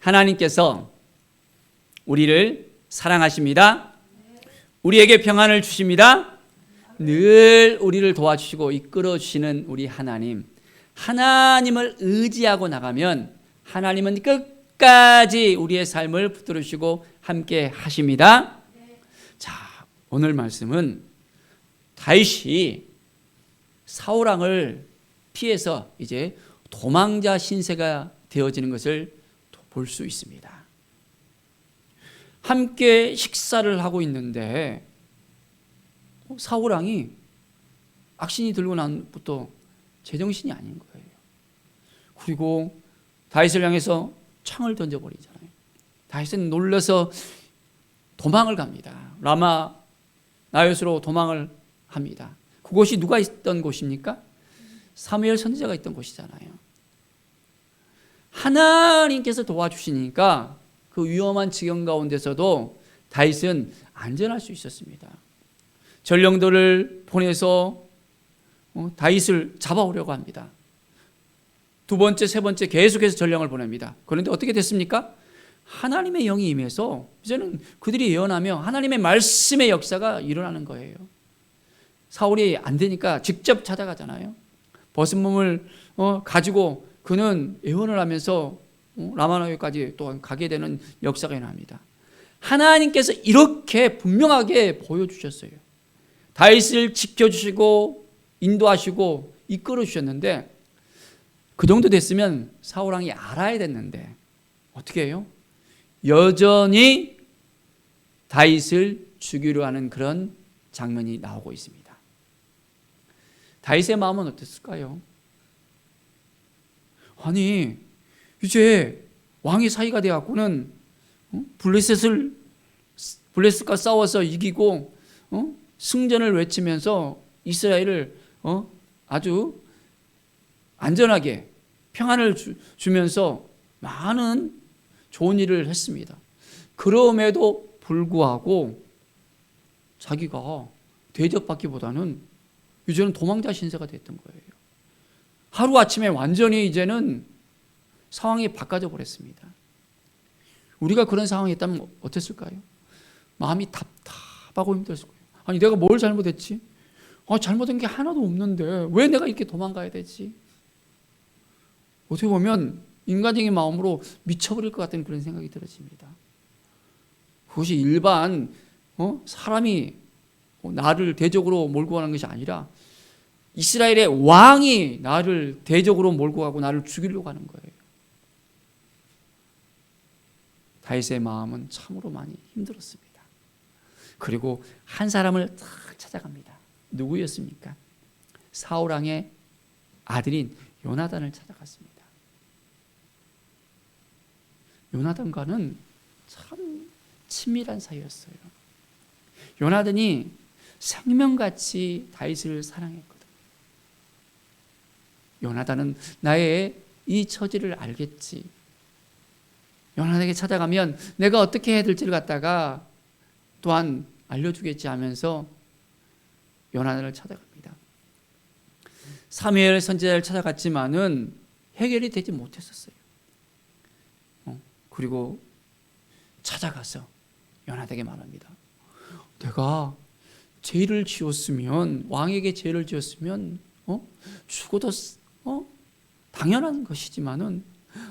하나님께서 우리를 사랑하십니다. 우리에게 평안을 주십니다. 늘 우리를 도와주시고 이끌어 주시는 우리 하나님, 하나님을 의지하고 나가면 하나님은 끝까지 우리의 삶을 붙들으시고 함께 하십니다. 자, 오늘 말씀은 다윗이 사울 왕을 피해서 이제 도망자 신세가 되어지는 것을 볼 수 있습니다. 함께 식사를 하고 있는데 사울 왕이 악신이 들고 난부터 제정신이 아닌 거예요. 그리고 다윗을 향해서 창을 던져버리잖아요. 다윗은 놀라서 도망을 갑니다. 라마 나요스로 도망을 합니다. 그곳이 누가 있던 곳입니까? 사무엘 선지자가 있던 곳이잖아요. 하나님께서 도와주시니까 그 위험한 지경 가운데서도 다윗은 안전할 수 있었습니다. 전령들을 보내서 다윗을 잡아오려고 합니다. 두 번째, 세 번째 계속해서 전령을 보냅니다. 그런데 어떻게 됐습니까? 하나님의 영이 임해서 이제는 그들이 예언하며 하나님의 말씀의 역사가 일어나는 거예요. 사울이 안 되니까 직접 찾아가잖아요. 벗은 몸을 가지고 그는 예언을 하면서 라마나요까지 또 가게 되는 역사가 일어납니다. 하나님께서 이렇게 분명하게 보여주셨어요. 다윗을 지켜주시고 인도하시고 이끌어 주셨는데 그 정도 됐으면 사울 왕이 알아야 됐는데 어떻게 해요? 여전히 다윗을 죽이려 하는 그런 장면이 나오고 있습니다. 다윗의 마음은 어땠을까요? 아니 이제 왕의 사이가 되어갖고는 블레셋과 싸워서 이기고 승전을 외치면서 이스라엘을 아주 안전하게 평안을 주면서 많은 좋은 일을 했습니다. 그럼에도 불구하고 자기가 대접받기보다는 이제는 도망자 신세가 됐던 거예요. 하루아침에 완전히 이제는 상황이 바꿔져 버렸습니다. 우리가 그런 상황에 있다면 어땠을까요? 마음이 답답하고 힘들었을 거예요. 아니 내가 뭘 잘못했지? 잘못한 게 하나도 없는데 왜 내가 이렇게 도망가야 되지? 어떻게 보면 인간적인 마음으로 미쳐버릴 것 같은 그런 생각이 들어집니다. 그것이 일반 사람이 나를 대적으로 몰고 가는 것이 아니라 이스라엘의 왕이 나를 대적으로 몰고 가고 나를 죽이려고 하는 거예요. 다윗의 마음은 참으로 많이 힘들었습니다. 그리고 한 사람을 딱 찾아갑니다. 누구였습니까? 사울 왕의 아들인 요나단을 찾아갔습니다. 요나단과는 참 친밀한 사이였어요. 요나단이 생명같이 다윗을 사랑했거든요. 요나단은 나의 이 처지를 알겠지. 요나단에게 찾아가면 내가 어떻게 해야 될지를 갖다가 또한 알려주겠지 하면서 요나단을 찾아갑니다. 사무엘 선지자를 찾아갔지만은 해결이 되지 못했었어요. 그리고 찾아가서 요나단에게 말합니다. 내가 죄를 지었으면 왕에게 죄를 지었으면 죽어도 당연한 것이지만은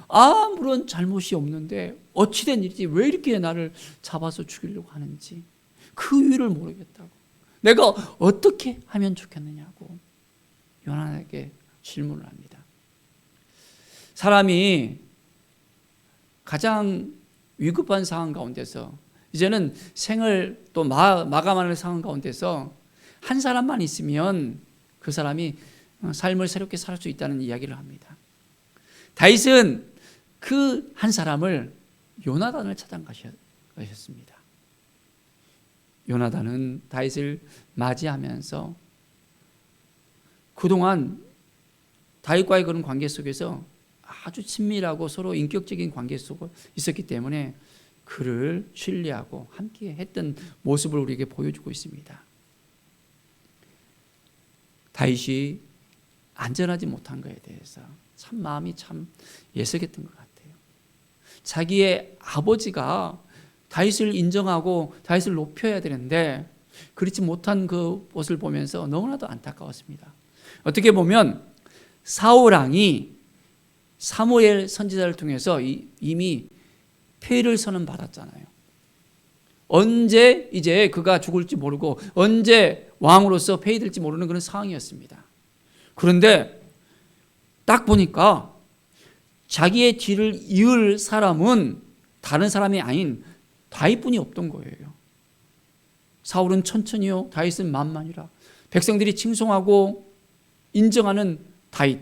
아무런 잘못이 없는데 어찌된 일이지 왜 이렇게 나를 잡아서 죽이려고 하는지 그 이유를 모르겠다고 내가 어떻게 하면 좋겠느냐고 요나단에게 질문을 합니다. 사람이 가장 위급한 상황 가운데서 이제는 생을 또 마감하는 상황 가운데서 한 사람만 있으면 그 사람이 삶을 새롭게 살 수 있다는 이야기를 합니다. 다윗은 그 한 사람을 요나단을 찾아가셨습니다. 요나단은 다윗을 맞이하면서 그동안 다윗과의 그런 관계 속에서 아주 친밀하고 서로 인격적인 관계 속에 있었기 때문에 그를 신뢰하고 함께 했던 모습을 우리에게 보여주고 있습니다. 다윗이 안전하지 못한 것에 대해서 참 마음이 참 예색했던 것 같아요. 자기의 아버지가 다윗을 인정하고 다윗을 높여야 되는데 그렇지 못한 그 모습을 보면서 너무나도 안타까웠습니다. 어떻게 보면 사울 왕이 사무엘 선지자를 통해서 이미 폐위를 선언받았잖아요. 언제 이제 그가 죽을지 모르고 언제 왕으로서 폐위될지 모르는 그런 상황이었습니다. 그런데 딱 보니까 자기의 뒤를 이을 사람은 다른 사람이 아닌 다윗뿐이 없던 거예요. 사울은 천천히요, 다윗은 만만이라. 백성들이 칭송하고 인정하는 다윗.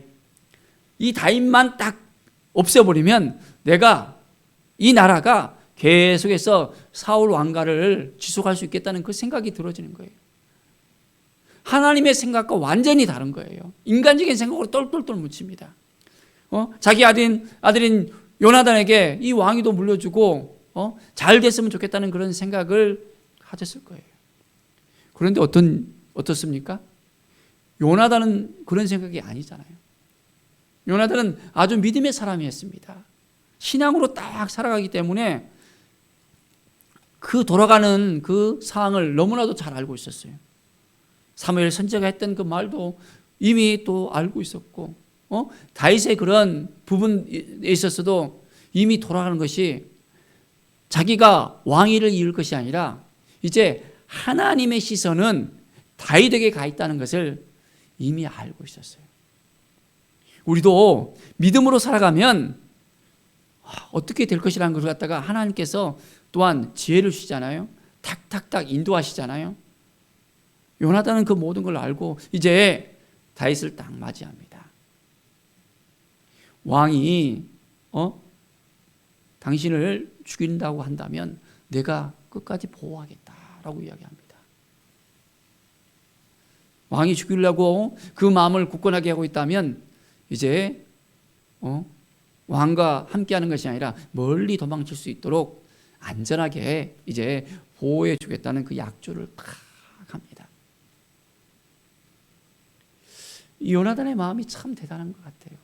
이 다윗만 딱 없애버리면 내가 이 나라가 계속해서 사울 왕가를 지속할 수 있겠다는 그 생각이 들어지는 거예요. 하나님의 생각과 완전히 다른 거예요. 인간적인 생각으로 똘똘똘 묻힙니다. 자기 아들인 요나단에게 이 왕위도 물려주고 잘 됐으면 좋겠다는 그런 생각을 가졌을 거예요. 그런데 어떻습니까? 요나단은 그런 생각이 아니잖아요. 요나단은 아주 믿음의 사람이었습니다. 신앙으로 딱 살아가기 때문에 그 돌아가는 그 상황을 너무나도 잘 알고 있었어요. 사무엘 선지자가 했던 그 말도 이미 또 알고 있었고, 다윗의 그런 부분에 있어서도 이미 돌아가는 것이 자기가 왕위를 이을 것이 아니라 이제 하나님의 시선은 다윗에게 가 있다는 것을 이미 알고 있었어요. 우리도 믿음으로 살아가면 어떻게 될 것이라는 것을 갖다가 하나님께서 또한 지혜를 주시잖아요. 탁탁탁 인도하시잖아요. 요나단은 그 모든 걸 알고 이제 다윗을 딱 맞이합니다. 왕이 당신을 죽인다고 한다면 내가 끝까지 보호하겠다라고 이야기합니다. 왕이 죽이려고 그 마음을 굳건하게 하고 있다면 이제 왕과 함께하는 것이 아니라 멀리 도망칠 수 있도록 안전하게 이제 보호해 주겠다는 그 약조를 딱 합니다. 이 요나단의 마음이 참 대단한 것 같아요.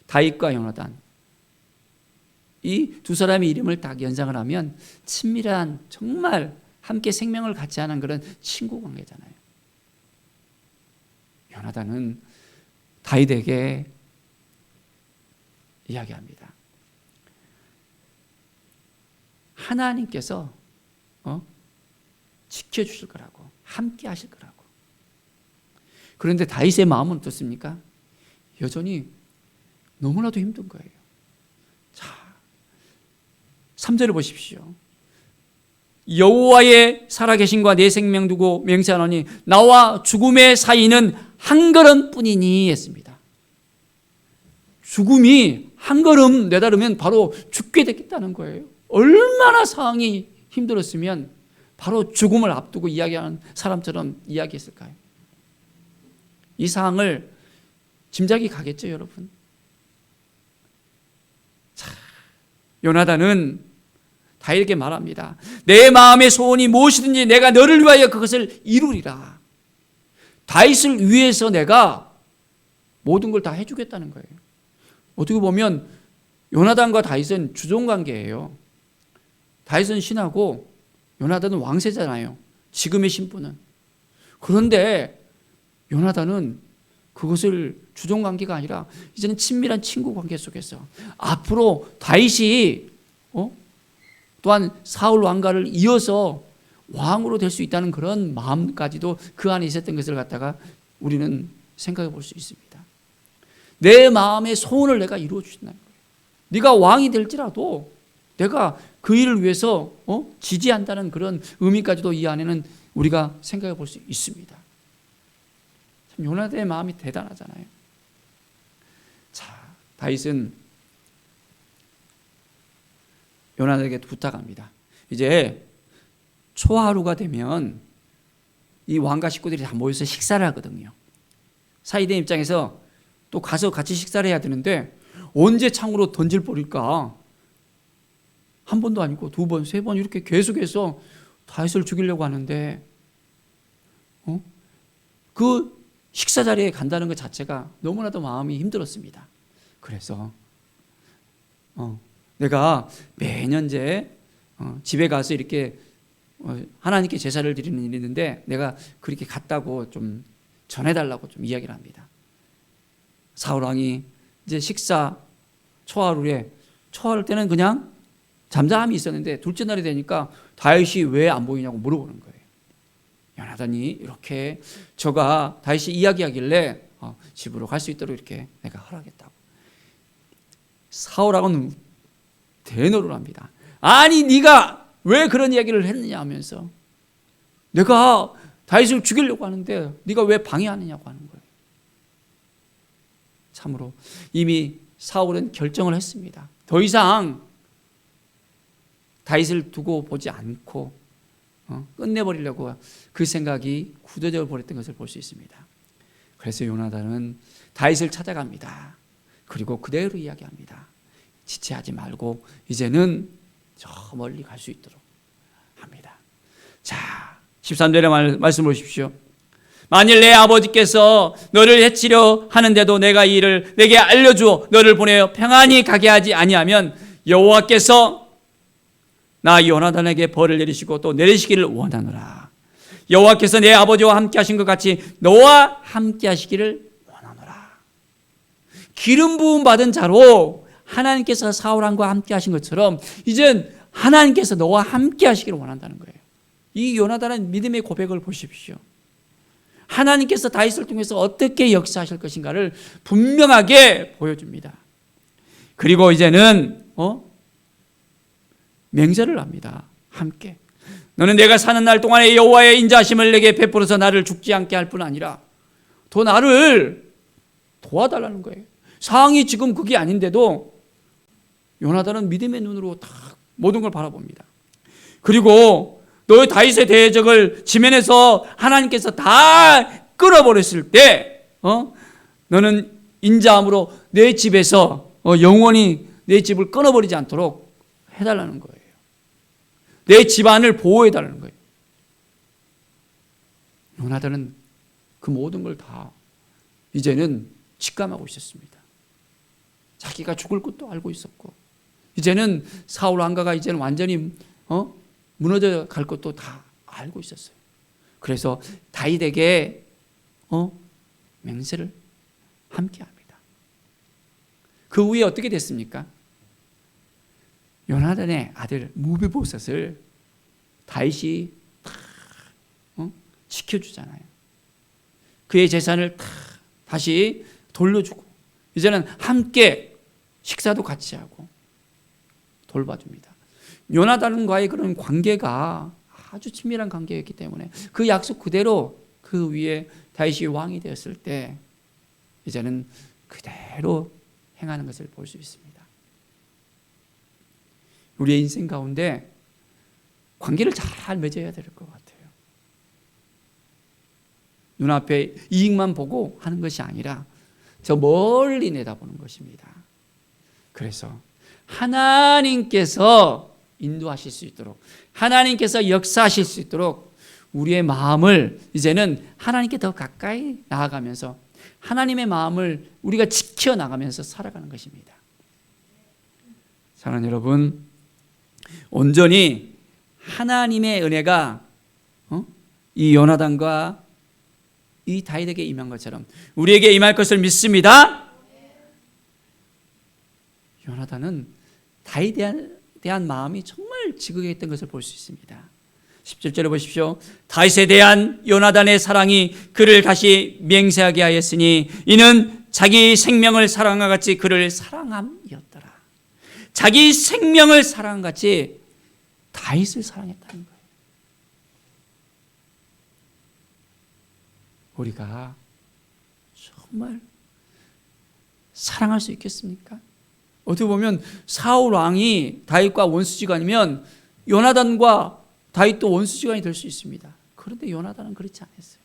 다윗과 요나단, 이 두 사람의 이름을 딱 연상을 하면 친밀한, 정말 함께 생명을 같이 하는 그런 친구 관계잖아요. 요나단은 다윗에게 이야기합니다. 하나님께서 지켜주실 거라고, 함께 하실 거라고. 그런데 다윗의 마음은 어떻습니까? 여전히 너무나도 힘든 거예요. 자, 3절을 보십시오. 여호와의 살아계신과 내 생명 두고 맹세하노니 나와 죽음의 사이는 한 걸음뿐이니 했습니다. 죽음이 한 걸음 내다르면 바로 죽게 됐겠다는 거예요. 얼마나 상황이 힘들었으면 바로 죽음을 앞두고 이야기하는 사람처럼 이야기했을까요? 이 상황을 짐작이 가겠죠, 여러분. 자, 요나단은 다윗에게 말합니다. 내 마음의 소원이 무엇이든지 내가 너를 위하여 그것을 이루리라. 다윗을 위해서 내가 모든 걸 다 해주겠다는 거예요. 어떻게 보면 요나단과 다윗은 주종관계예요. 다윗은 신하고 요나단은 왕세잖아요. 지금의 신분은. 그런데 요나단은 그것을 주종관계가 아니라 이제는 친밀한 친구 관계 속에서 앞으로 다윗이 또한 사울 왕가를 이어서 왕으로 될 수 있다는 그런 마음까지도 그 안에 있었던 것을 갖다가 우리는 생각해 볼 수 있습니다. 내 마음의 소원을 내가 이루어 주신다는 거예요. 네가 왕이 될지라도 내가 그 일을 위해서 지지한다는 그런 의미까지도 이 안에는 우리가 생각해 볼 수 있습니다. 참 요나단의 마음이 대단하잖아요. 자, 다윗은 요나단에게 부탁합니다. 이제 초하루가 되면 이 왕가 식구들이 다 모여서 식사를 하거든요. 사이된 입장에서 또 가서 같이 식사를 해야 되는데 언제 창으로 던질 버릴까? 한 번도 아니고 두 번, 세 번 이렇게 계속해서 다윗을 죽이려고 하는데 그 식사 자리에 간다는 것 자체가 너무나도 마음이 힘들었습니다. 그래서 내가 매년제 집에 가서 이렇게 하나님께 제사를 드리는 일이 있는데 내가 그렇게 갔다고 좀 전해달라고 좀 이야기를 합니다. 사울 왕이 이제 식사 초하루에 초할 때는 그냥 잠잠히 있었는데 둘째 날이 되니까 다윗이 왜 안 보이냐고 물어보는 거예요. 요나단이 이렇게 저가 다윗이 이야기하길래 집으로 갈 수 있도록 이렇게 내가 허락했다고. 사울하고는 대노를 합니다. 아니 네가 왜 그런 이야기를 했느냐 하면서 내가 다윗을 죽이려고 하는데 네가 왜 방해하느냐고 하는 거예요. 참으로 이미 사울은 결정을 했습니다. 더 이상 다윗을 두고 보지 않고 끝내버리려고 그 생각이 굳어져 버렸던 것을 볼 수 있습니다. 그래서 요나단은 다윗을 찾아갑니다. 그리고 그대로 이야기합니다. 지체하지 말고 이제는 저 멀리 갈 수 있도록 합니다. 자, 13절의 말씀 보십시오. 만일 내 아버지께서 너를 해치려 하는데도 내가 이 일을 내게 알려주어 너를 보내어 평안히 가게 하지 아니하면 여호와께서 나 요나단에게 벌을 내리시고 또 내리시기를 원하노라. 여호와께서 내 아버지와 함께 하신 것 같이 너와 함께 하시기를 원하노라. 기름 부음 받은 자로 하나님께서 사울왕과 함께 하신 것처럼 이젠 하나님께서 너와 함께 하시기를 원한다는 거예요. 이 요나단은 믿음의 고백을 보십시오. 하나님께서 다윗을 통해서 어떻게 역사하실 것인가를 분명하게 보여줍니다. 그리고 이제는 맹세를 합니다. 함께. 너는 내가 사는 날 동안에 여호와의 인자하심을 내게 베풀어서 나를 죽지 않게 할 뿐 아니라 더 나를 도와달라는 거예요. 상황이 지금 그게 아닌데도 요나단은 믿음의 눈으로 다 모든 걸 바라봅니다. 그리고 너의 다윗의 대적을 지면에서 하나님께서 다 끌어버렸을 때 너는 인자함으로 내 집에서 영원히 내 집을 끊어버리지 않도록 해달라는 거예요. 내 집안을 보호해달라는 거예요. 요나단은 그 모든 걸 다 이제는 직감하고 있었습니다. 자기가 죽을 것도 알고 있었고 이제는 사울 왕가가 이제는 완전히 무너져 갈 것도 다 알고 있었어요. 그래서 다윗에게 맹세를 함께 합니다. 그 후에 어떻게 됐습니까? 요나단의 아들 무비보셋을 다윗이 지켜주잖아요. 그의 재산을 다시 돌려주고 이제는 함께 식사도 같이 하고 돌봐줍니다. 요나단과의 그런 관계가 아주 친밀한 관계였기 때문에 그 약속 그대로 그 위에 다윗이 왕이 되었을 때 이제는 그대로 행하는 것을 볼 수 있습니다. 우리의 인생 가운데 관계를 잘 맺어야 될 것 같아요. 눈앞에 이익만 보고 하는 것이 아니라 저 멀리 내다보는 것입니다. 그래서 하나님께서 인도하실 수 있도록 하나님께서 역사하실 수 있도록 우리의 마음을 이제는 하나님께 더 가까이 나아가면서 하나님의 마음을 우리가 지켜나가면서 살아가는 것입니다. 사랑하는 여러분, 온전히 하나님의 은혜가 이 요나단과 이 다윗에게 임한 것처럼 우리에게 임할 것을 믿습니다. 요나단은 다윗에 대한 마음이 정말 지극했던 것을 볼 수 있습니다. 17절에 보십시오. 다윗에 대한 요나단의 사랑이 그를 다시 맹세하게 하였으니 이는 자기 생명을 사랑함과 같이 그를 사랑함이었더라. 자기 생명을 사랑함 같이 다윗을 사랑했다는 거예요. 우리가 정말 사랑할 수 있겠습니까? 어떻게 보면 사울 왕이 다윗과 원수지간이면 요나단과 다윗도 원수지간이 될 수 있습니다. 그런데 요나단은 그렇지 않았어요.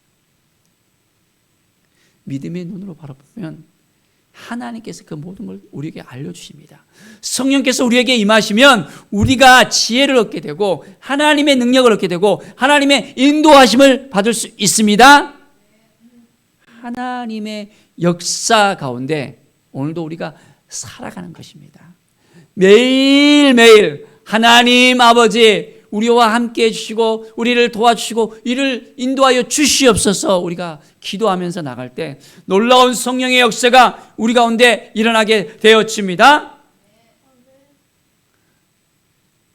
믿음의 눈으로 바라보면 하나님께서 그 모든 걸 우리에게 알려주십니다. 성령께서 우리에게 임하시면 우리가 지혜를 얻게 되고 하나님의 능력을 얻게 되고 하나님의 인도하심을 받을 수 있습니다. 하나님의 역사 가운데 오늘도 우리가 살아가는 것입니다. 매일매일 하나님 아버지 우리와 함께 해주시고 우리를 도와주시고 이를 인도하여 주시옵소서 우리가 기도하면서 나갈 때 놀라운 성령의 역사가 우리 가운데 일어나게 되어집니다.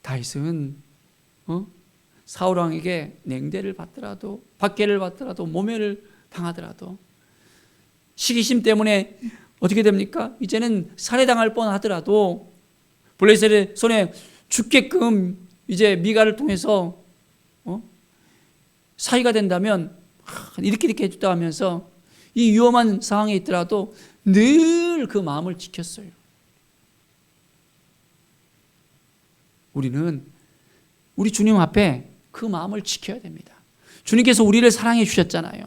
다윗은 사울 왕에게 냉대를 받더라도 박해를 받더라도 모멸을 당하더라도 시기심 때문에 어떻게 됩니까? 이제는 살해당할 뻔하더라도 블레셋의 손에 죽게끔 이제 미가를 통해서 사이가 된다면 이렇게 해줬다 하면서 이 위험한 상황에 있더라도 늘 그 마음을 지켰어요. 우리는 우리 주님 앞에 그 마음을 지켜야 됩니다. 주님께서 우리를 사랑해 주셨잖아요.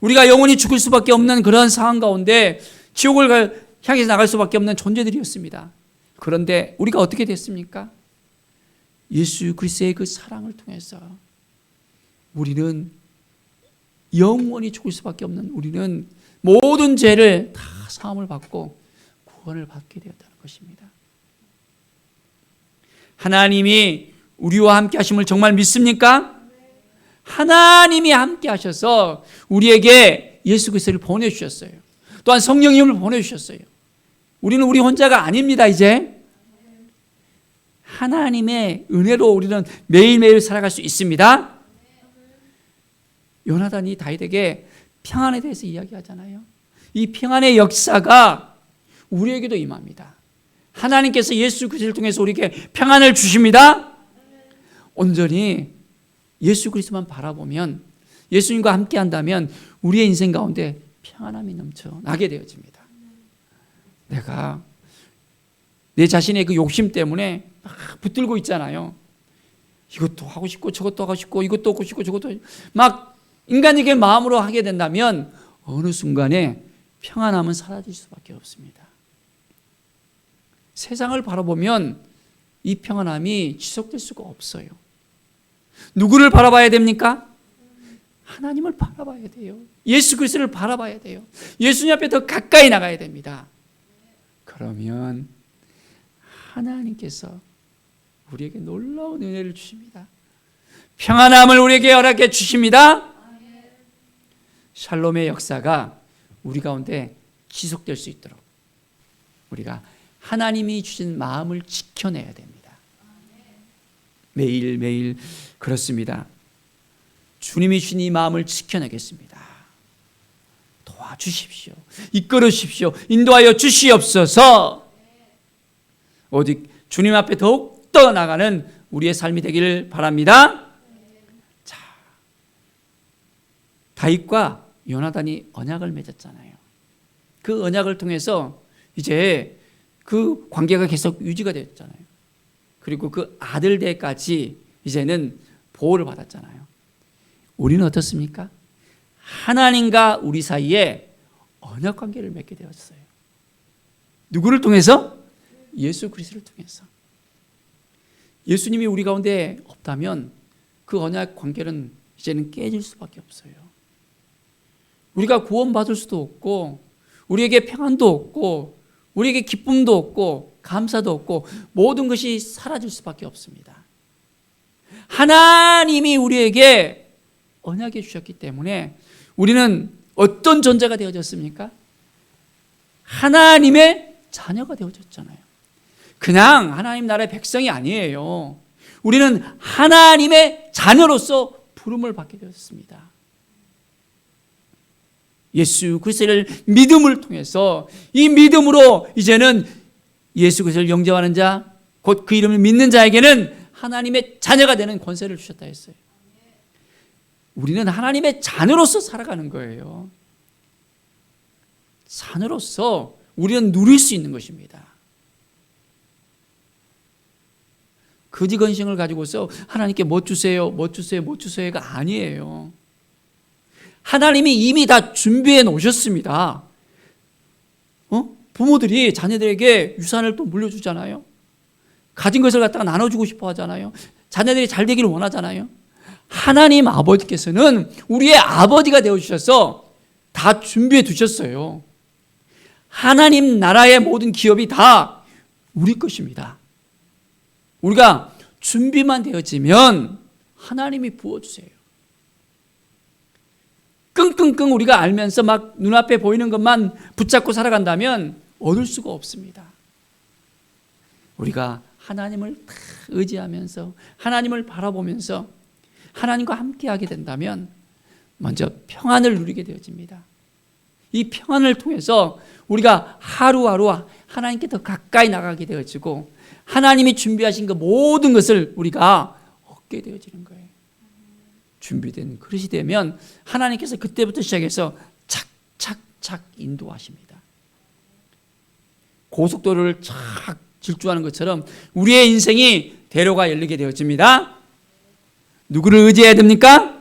우리가 영원히 죽을 수밖에 없는 그런 상황 가운데 지옥을 향해서 나갈 수밖에 없는 존재들이었습니다. 그런데 우리가 어떻게 됐습니까? 예수 그리스도의 그 사랑을 통해서 우리는 영원히 죽을 수밖에 없는 우리는 모든 죄를 다 사함을 받고 구원을 받게 되었다는 것입니다. 하나님이 우리와 함께 하심을 정말 믿습니까? 하나님이 함께 하셔서 우리에게 예수 그리스도를 보내주셨어요. 또한 성령님을 보내주셨어요. 우리는 우리 혼자가 아닙니다. 이제 하나님의 은혜로 우리는 매일매일 살아갈 수 있습니다. 요나단이 다윗에게 평안에 대해서 이야기하잖아요. 이 평안의 역사가 우리에게도 임합니다. 하나님께서 예수 그리스도를 통해서 우리에게 평안을 주십니다. 온전히 예수 그리스도만 바라보면 예수님과 함께 한다면 우리의 인생 가운데 평안함이 넘쳐나게 되어집니다. 내가 내 자신의 그 욕심 때문에 막 붙들고 있잖아요. 이것도 하고 싶고 저것도 하고 싶고 이것도 하고 싶고 저것도 막 인간적인 마음으로 하게 된다면 어느 순간에 평안함은 사라질 수밖에 없습니다. 세상을 바라보면 이 평안함이 지속될 수가 없어요. 누구를 바라봐야 됩니까? 하나님을 바라봐야 돼요. 예수 그리스도를 바라봐야 돼요. 예수님 앞에 더 가까이 나가야 됩니다. 그러면 하나님께서 우리에게 놀라운 은혜를 주십니다. 평안함을 우리에게 허락해 주십니다. 샬롬의 역사가 우리 가운데 지속될 수 있도록 우리가 하나님이 주신 마음을 지켜내야 됩니다. 매일매일 그렇습니다. 주님이 주신 이 마음을 지켜내겠습니다. 도와주십시오. 이끌어 주십시오. 인도하여 주시옵소서. 오직 주님 앞에 더욱더 나가는 우리의 삶이 되기를 바랍니다. 자, 다윗과 요나단이 언약을 맺었잖아요. 그 언약을 통해서 이제 그 관계가 계속 유지가 됐잖아요. 그리고 그 아들들까지 이제는 보호를 받았잖아요. 우리는 어떻습니까? 하나님과 우리 사이에 언약 관계를 맺게 되었어요. 누구를 통해서? 예수 그리스도를 통해서. 예수님이 우리 가운데 없다면 그 언약 관계는 이제는 깨질 수밖에 없어요. 우리가 구원받을 수도 없고 우리에게 평안도 없고 우리에게 기쁨도 없고 감사도 없고 모든 것이 사라질 수밖에 없습니다. 하나님이 우리에게 언약해 주셨기 때문에 우리는 어떤 존재가 되어졌습니까? 하나님의 자녀가 되어졌잖아요. 그냥 하나님 나라의 백성이 아니에요. 우리는 하나님의 자녀로서 부름을 받게 되었습니다. 예수 그리스도를 믿음을 통해서 이 믿음으로 이제는 예수 그리스도를 영접하는 자, 곧 그 이름을 믿는 자에게는 하나님의 자녀가 되는 권세를 주셨다 했어요. 우리는 하나님의 자녀로서 살아가는 거예요. 자녀로서 우리는 누릴 수 있는 것입니다. 거지 건심을 가지고서 하나님께 뭐 주세요, 뭐 주세요, 뭐 주세요가 아니에요. 하나님이 이미 다 준비해 놓으셨습니다. 부모들이 자녀들에게 유산을 또 물려주잖아요. 가진 것을 갖다가 나눠주고 싶어 하잖아요. 자녀들이 잘 되기를 원하잖아요. 하나님 아버지께서는 우리의 아버지가 되어주셔서 다 준비해 두셨어요. 하나님 나라의 모든 기업이 다 우리 것입니다. 우리가 준비만 되어지면 하나님이 부어주세요. 끙끙끙 우리가 알면서 막 눈앞에 보이는 것만 붙잡고 살아간다면 얻을 수가 없습니다. 우리가 하나님을 다 의지하면서 하나님을 바라보면서 하나님과 함께하게 된다면 먼저 평안을 누리게 되어집니다. 이 평안을 통해서 우리가 하루하루 하나님께 더 가까이 나가게 되어지고 하나님이 준비하신 그 모든 것을 우리가 얻게 되어지는 거예요. 준비된 그릇이 되면 하나님께서 그때부터 시작해서 착착착 인도하십니다. 고속도로를 착 질주하는 것처럼 우리의 인생이 대로가 열리게 되어집니다. 누구를 의지해야 됩니까?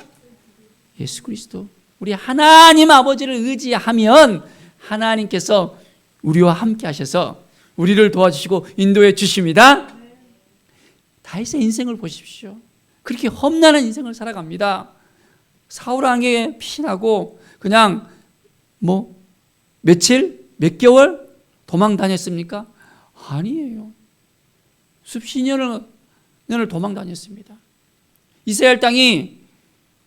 예수 그리스도. 우리 하나님 아버지를 의지하면 하나님께서 우리와 함께 하셔서 우리를 도와주시고 인도해 주십니다. 다윗의 인생을 보십시오. 그렇게 험난한 인생을 살아갑니다. 사울 왕에게 피신하고 그냥 며칠, 몇 개월 도망 다녔습니까? 아니에요. 수십 년을 도망 다녔습니다. 이스라엘 땅이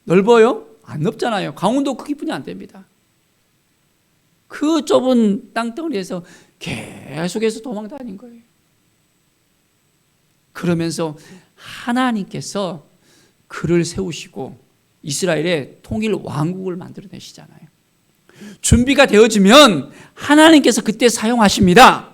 넓어요? 안 넓잖아요. 강원도 크기뿐이 안 됩니다. 그 좁은 땅덩어리에서 계속해서 도망 다닌 거예요. 그러면서 하나님께서 그를 세우시고 이스라엘의 통일 왕국을 만들어내시잖아요. 준비가 되어지면 하나님께서 그때 사용하십니다.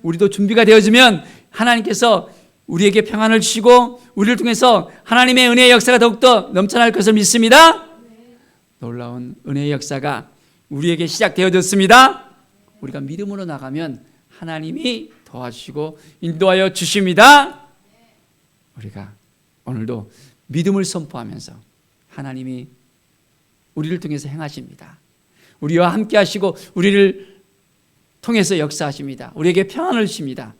우리도 준비가 되어지면 하나님께서 우리에게 평안을 주시고 우리를 통해서 하나님의 은혜의 역사가 더욱더 넘쳐날 것을 믿습니다. 놀라운 은혜의 역사가 우리에게 시작되어졌습니다. 우리가 믿음으로 나가면 하나님이 도와주시고 인도하여 주십니다. 우리가 오늘도 믿음을 선포하면서 하나님이 우리를 통해서 행하십니다. 우리와 함께 하시고 우리를 통해서 역사하십니다. 우리에게 평안을 주십니다.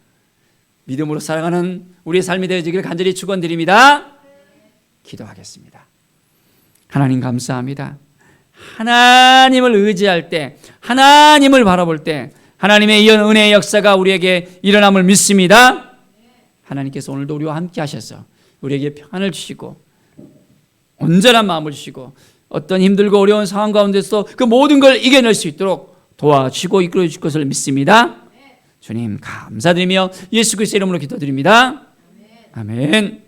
믿음으로 살아가는 우리의 삶이 되어지기를 간절히 축원드립니다. 기도하겠습니다. 하나님 감사합니다. 하나님을 의지할 때, 하나님을 바라볼 때 하나님의 이 은혜의 역사가 우리에게 일어남을 믿습니다. 하나님께서 오늘도 우리와 함께 하셔서 우리에게 평안을 주시고 온전한 마음을 주시고 어떤 힘들고 어려운 상황 가운데서 그 모든 걸 이겨낼 수 있도록 도와주시고 이끌어 주실 것을 믿습니다. 주님 감사드리며 예수 그리스도의 이름으로 기도드립니다. 아멘.